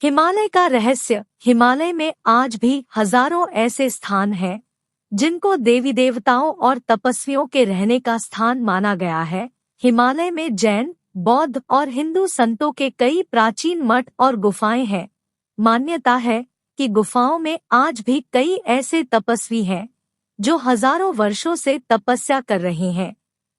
हिमालय का रहस्य। हिमालय में आज भी हजारों ऐसे स्थान हैं जिनको देवी देवताओं और तपस्वियों के रहने का स्थान माना गया है। हिमालय में जैन, बौद्ध और हिंदू संतों के कई प्राचीन मठ और गुफाएं हैं। मान्यता है कि गुफाओं में आज भी कई ऐसे तपस्वी हैं जो हजारों वर्षों से तपस्या कर रहे हैं।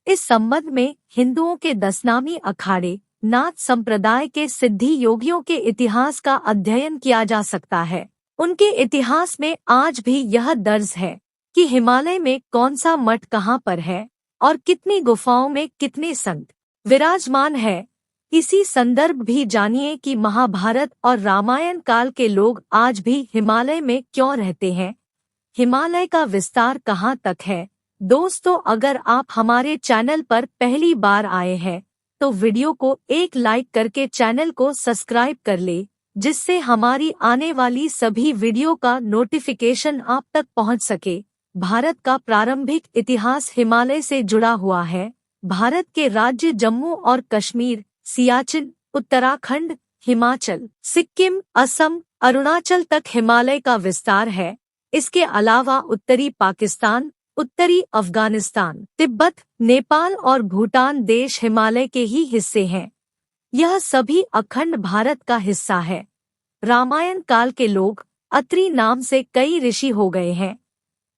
इस संबंध में हिंदुओं के 10 नामी अखाड़े, नाथ संप्रदाय के सिद्धि योगियों के इतिहास का अध्ययन किया जा सकता है। उनके इतिहास में आज भी यह दर्ज है कि हिमालय में कौन सा मठ कहाँ पर है और कितनी गुफाओं में कितने संत विराजमान है। इसी संदर्भ भी जानिए कि महाभारत और रामायण काल के लोग आज भी हिमालय में क्यों रहते हैं। हिमालय का विस्तार कहाँ तक है। दोस्तों, अगर आप हमारे चैनल पर पहली बार आए हैं तो वीडियो को एक लाइक करके चैनल को सब्सक्राइब कर ले, जिससे हमारी आने वाली सभी वीडियो का नोटिफिकेशन आप तक पहुंच सके। भारत का प्रारंभिक इतिहास हिमालय से जुड़ा हुआ है। भारत के राज्य जम्मू और कश्मीर, सियाचिन, उत्तराखंड, हिमाचल, सिक्किम, असम, अरुणाचल तक हिमालय का विस्तार है। इसके अलावा उत्तरी पाकिस्तान, उत्तरी अफगानिस्तान, तिब्बत, नेपाल और भूटान देश हिमालय के ही हिस्से हैं। यह सभी अखंड भारत का हिस्सा है। रामायण काल के लोग अत्रि नाम से कई ऋषि हो गए हैं।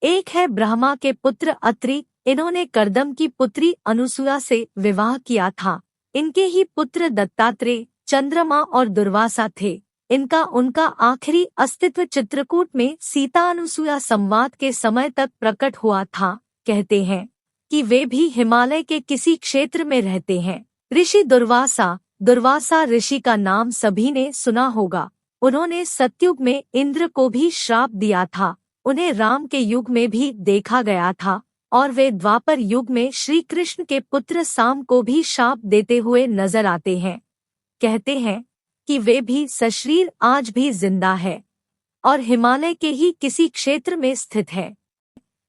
एक है ब्रह्मा के पुत्र अत्रि। इन्होंने कर्दम की पुत्री अनुसुया से विवाह किया था। इनके ही पुत्र दत्तात्रेय, चंद्रमा और दुर्वासा थे। उनका आखिरी अस्तित्व चित्रकूट में सीता अनुसुया संवाद के समय तक प्रकट हुआ था। कहते हैं कि वे भी हिमालय के किसी क्षेत्र में रहते हैं। ऋषि दुर्वासा ऋषि का नाम सभी ने सुना होगा। उन्होंने सतयुग में इंद्र को भी श्राप दिया था। उन्हें राम के युग में भी देखा गया था और वे द्वापर युग में श्री कृष्ण के पुत्र साम को भी शाप देते हुए नजर आते हैं। कहते हैं कि वे भी सशरीर आज भी जिंदा है और हिमालय के ही किसी क्षेत्र में स्थित है।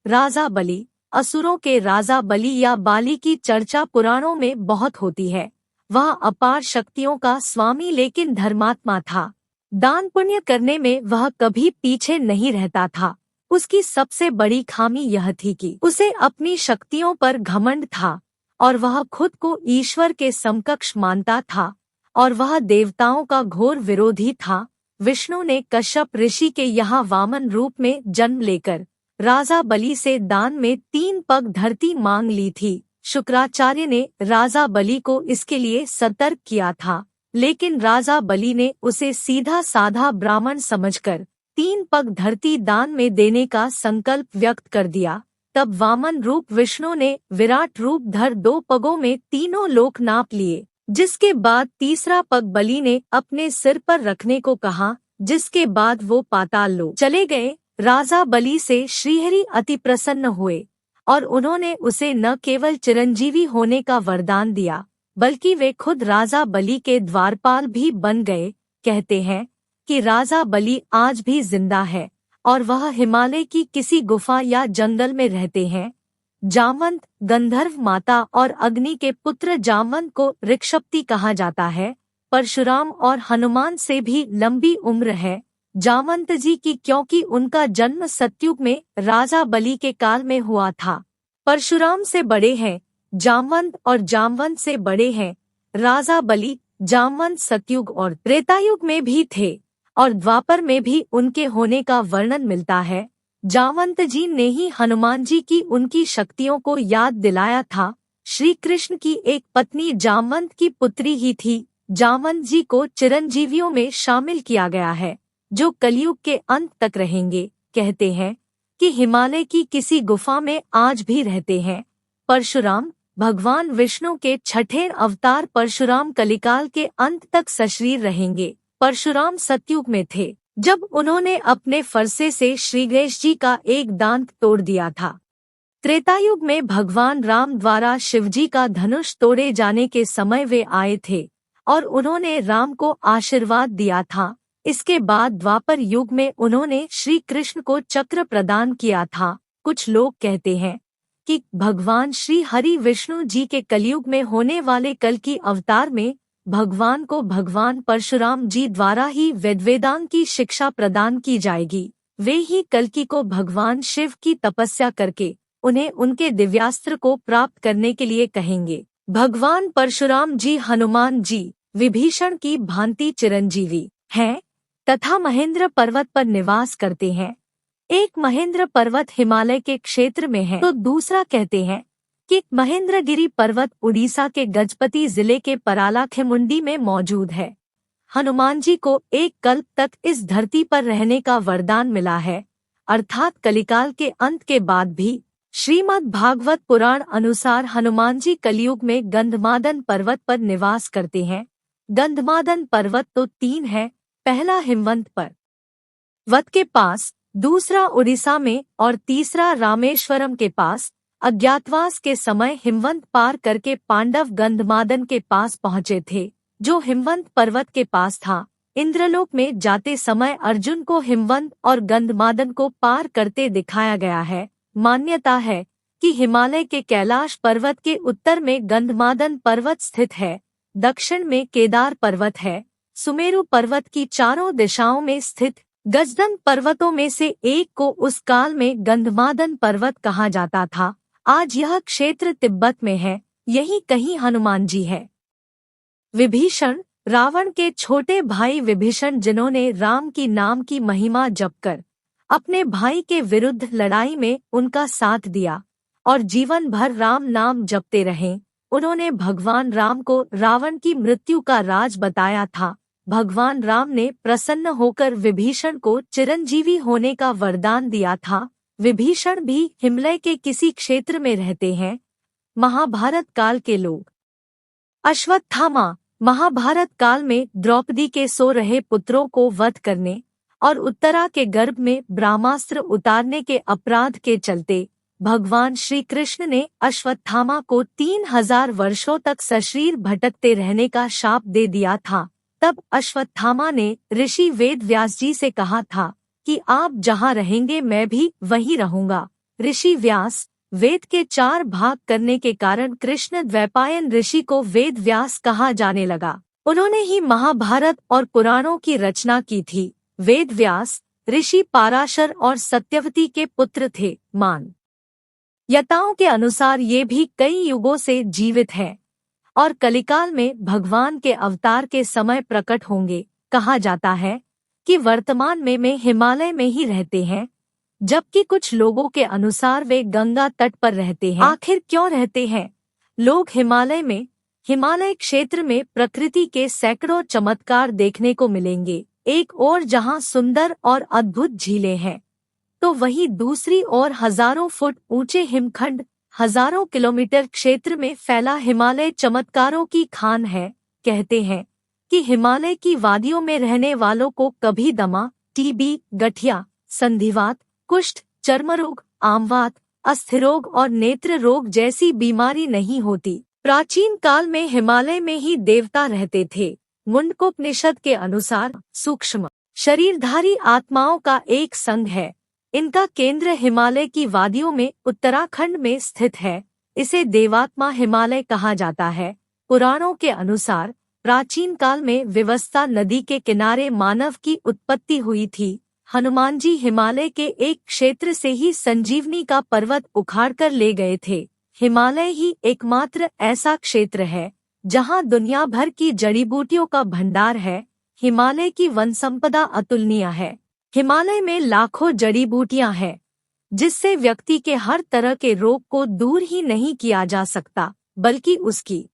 राजा बलि। असुरों के राजा बलि या बाली की चर्चा पुराणों में बहुत होती है। वह अपार शक्तियों का स्वामी लेकिन धर्मात्मा था। दान पुण्य करने में वह कभी पीछे नहीं रहता था। उसकी सबसे बड़ी खामी यह थी कि उसे अपनी शक्तियों पर घमंड था और वह खुद को ईश्वर के समकक्ष मानता था और वह देवताओं का घोर विरोधी था। विष्णु ने कश्यप ऋषि के यहाँ वामन रूप में जन्म लेकर राजा बलि से दान में 3 पग धरती मांग ली थी। शुक्राचार्य ने राजा बलि को इसके लिए सतर्क किया था, लेकिन राजा बलि ने उसे सीधा साधा ब्राह्मण समझकर 3 पग धरती दान में देने का संकल्प व्यक्त कर दिया। तब वामन रूप विष्णु ने विराट रूप धर 2 पगों में तीनों लोक नाप लिए, जिसके बाद तीसरा पग बलि ने अपने सिर पर रखने को कहा, जिसके बाद वो पाताल लोक चले गए। राजा बलि से श्रीहरि अति प्रसन्न हुए और उन्होंने उसे न केवल चिरंजीवी होने का वरदान दिया, बल्कि वे खुद राजा बलि के द्वारपाल भी बन गए। कहते हैं कि राजा बलि आज भी जिंदा है और वह हिमालय की किसी गुफा या जंगल में रहते हैं। जामवंत। गंधर्व माता और अग्नि के पुत्र जामवंत को ऋक्षपति कहा जाता है। परशुराम और हनुमान से भी लंबी उम्र है जामवंत जी की, क्योंकि उनका जन्म सतयुग में राजा बलि के काल में हुआ था। परशुराम से बड़े हैं जामवंत और जामवंत से बड़े हैं राजा बलि। जामवंत सतयुग और त्रेतायुग में भी थे और द्वापर में भी उनके होने का वर्णन मिलता है। जामवंत जी ने ही हनुमान जी की उनकी शक्तियों को याद दिलाया था। श्री कृष्ण की एक पत्नी जामवंत की पुत्री ही थी। जामवंत जी को चिरंजीवियों में शामिल किया गया है जो कलयुग के अंत तक रहेंगे। कहते हैं कि हिमालय की किसी गुफा में आज भी रहते हैं। परशुराम। भगवान विष्णु के 6ठे अवतार परशुराम कलिकाल के अंत तक सशरीर रहेंगे। परशुराम सतयुग में थे जब उन्होंने अपने फरसे से श्रीगणेश जी का एक दांत तोड़ दिया था। त्रेतायुग में भगवान राम द्वारा शिवजी का धनुष तोड़े जाने के समय वे आए थे और उन्होंने राम को आशीर्वाद दिया था। इसके बाद द्वापर युग में उन्होंने श्री कृष्ण को चक्र प्रदान किया था। कुछ लोग कहते हैं कि भगवान श्री हरि विष्णु जी के कलयुग में होने वाले कल की अवतार में भगवान को भगवान परशुराम जी द्वारा ही वेदांत की शिक्षा प्रदान की जाएगी। वे ही कल्कि को भगवान शिव की तपस्या करके उन्हें उनके दिव्यास्त्र को प्राप्त करने के लिए कहेंगे। भगवान परशुराम जी हनुमान जी विभीषण की भांति चिरंजीवी हैं तथा महेंद्र पर्वत पर निवास करते हैं। एक महेंद्र पर्वत हिमालय के क्षेत्र में है तो दूसरा कहते हैं कि महेंद्रगिरी पर्वत उड़ीसा के गजपति जिले के परालाखेमुंडी में मौजूद है। हनुमान जी को एक कल्प तक इस धरती पर रहने का वरदान मिला है, अर्थात कलिकाल के अंत के बाद भी। श्रीमद् भागवत पुराण अनुसार हनुमान जी कलयुग में गंधमादन पर्वत पर निवास करते हैं। गंधमादन पर्वत तो 3 है, पहला हिमवंत पर्वत के पास, दूसरा उड़ीसा में और तीसरा रामेश्वरम के पास। अज्ञातवास के समय हिमवंत पार करके पांडव गंधमादन के पास पहुँचे थे, जो हिमवंत पर्वत के पास था। इंद्रलोक में जाते समय अर्जुन को हिमवंत और गंधमादन को पार करते दिखाया गया है। मान्यता है कि हिमालय के कैलाश पर्वत के उत्तर में गंधमादन पर्वत स्थित है, दक्षिण में केदार पर्वत है, सुमेरु पर्वत की चारों दिशाओं में स्थित गजदन पर्वतों में से एक को उस काल में गंधमादन पर्वत कहा जाता था। आज यह क्षेत्र तिब्बत में है, यही कहीं हनुमान जी है। विभीषण, रावण के छोटे भाई विभीषण, जिन्होंने राम की नाम की महिमा जपकर अपने भाई के विरुद्ध लड़ाई में उनका साथ दिया और जीवन भर राम नाम जपते रहे। उन्होंने भगवान राम को रावण की मृत्यु का राज बताया था। भगवान राम ने प्रसन्न होकर विभीषण को चिरंजीवी होने का वरदान दिया था। विभीषण भी हिमालय के किसी क्षेत्र में रहते हैं। महाभारत काल के लोग। अश्वत्थामा महाभारत काल में द्रौपदी के सो रहे पुत्रों को वध करने और उत्तरा के गर्भ में ब्रह्मास्त्र उतारने के अपराध के चलते भगवान श्री कृष्ण ने अश्वत्थामा को 3000 वर्षों तक सशरीर भटकते रहने का शाप दे दिया था। तब अश्वत्थामा ने ऋषि वेद व्यास जी से कहा था कि आप जहाँ रहेंगे मैं भी वहीं रहूंगा। ऋषि व्यास वेद के 4 भाग करने के कारण कृष्ण द्वैपायन ऋषि को वेद व्यास कहा जाने लगा। उन्होंने ही महाभारत और पुराणों की रचना की थी। वेद व्यास ऋषि पाराशर और सत्यवती के पुत्र थे। मान्यताओं के अनुसार ये भी कई युगों से जीवित हैं और कलिकाल में भगवान के अवतार के समय प्रकट होंगे। कहा जाता है कि वर्तमान में हिमालय में ही रहते हैं, जबकि कुछ लोगों के अनुसार वे गंगा तट पर रहते हैं। आखिर क्यों रहते हैं लोग हिमालय में? हिमालय क्षेत्र में प्रकृति के सैकड़ों चमत्कार देखने को मिलेंगे। एक ओर जहां सुंदर और अद्भुत झीलें हैं, तो वहीं दूसरी ओर हजारों फुट ऊंचे हिमखंड, हजारों किलोमीटर क्षेत्र में फैला हिमालय चमत्कारों की खान है। कहते हैं कि हिमालय की वादियों में रहने वालों को कभी दमा, टीबी, गठिया, संधिवात, कुष्ठ, चर्मरोग, आमवात, अस्थिरोग और नेत्र रोग जैसी बीमारी नहीं होती। प्राचीन काल में हिमालय में ही देवता रहते थे। मुंडकोपनिषद के अनुसार सूक्ष्म शरीरधारी आत्माओं का एक संघ है। इनका केंद्र हिमालय की वादियों में उत्तराखंड में स्थित है। इसे देवात्मा हिमालय कहा जाता है। पुराणों के अनुसार प्राचीन काल में विवस्ता नदी के किनारे मानव की उत्पत्ति हुई थी। हनुमान जी हिमालय के एक क्षेत्र से ही संजीवनी का पर्वत उखाड़कर ले गए थे। हिमालय ही एकमात्र ऐसा क्षेत्र है जहां दुनिया भर की जड़ी बूटियों का भंडार है। हिमालय की वन संपदा अतुलनीय है। हिमालय में लाखों जड़ी बूटियां हैं, जिससे व्यक्ति के हर तरह के रोग को दूर ही नहीं किया जा सकता, बल्कि उसकी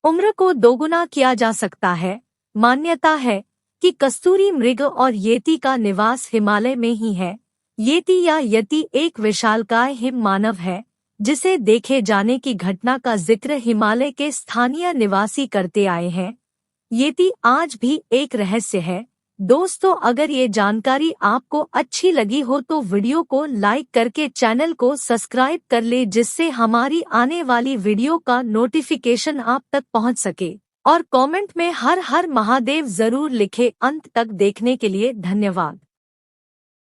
उम्र को दोगुना किया जा सकता है। मान्यता है कि कस्तूरी मृग और येती का निवास हिमालय में ही है। येती या यति एक विशालकाय हिम मानव है, जिसे देखे जाने की घटना का जिक्र हिमालय के स्थानीय निवासी करते आए हैं। येती आज भी एक रहस्य है। दोस्तों, अगर ये जानकारी आपको अच्छी लगी हो तो वीडियो को लाइक करके चैनल को सब्सक्राइब कर ले, जिससे हमारी आने वाली वीडियो का नोटिफिकेशन आप तक पहुंच सके। और कमेंट में हर हर महादेव जरूर लिखे। अंत तक देखने के लिए धन्यवाद।